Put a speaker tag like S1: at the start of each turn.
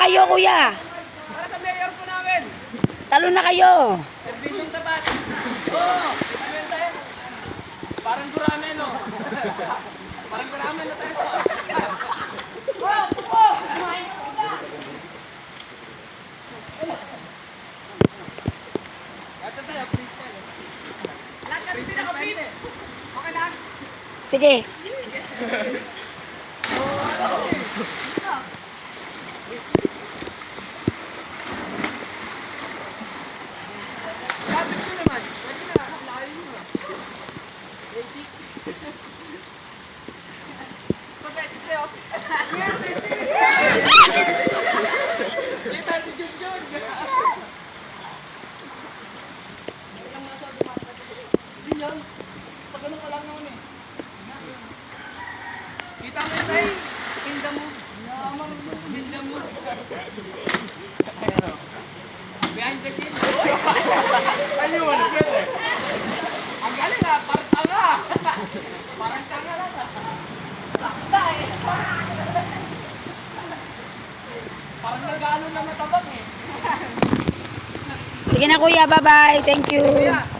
S1: kayo, kuya.
S2: Para sa mayor po namin.
S1: Talo na kayo.
S2: Servisyong tapat. Oo. Parang gurame, no? Parang gurame na tayo. Wow! Wow! Ito tayo, freestyle. Lahat kami pinakapit. Okay lang?
S1: Sige.
S2: Lapit ko naman. Pwede na. Layo mo na. Basic. Pag-basic tayo. Kita si Junjun. Hindi yan. Pag ganun ka lang naman eh. Kita mo yun tayo. Pinda mo. Pinda mo. Behind the scenes. Ayaw mo na pwede. Ang galing ah. Parang tanga. Parang tanga lang ah. Takta eh. Parang nagano na matabang eh.
S1: Sige na, kuya. Bye-bye. Thank you.
S2: Kuya.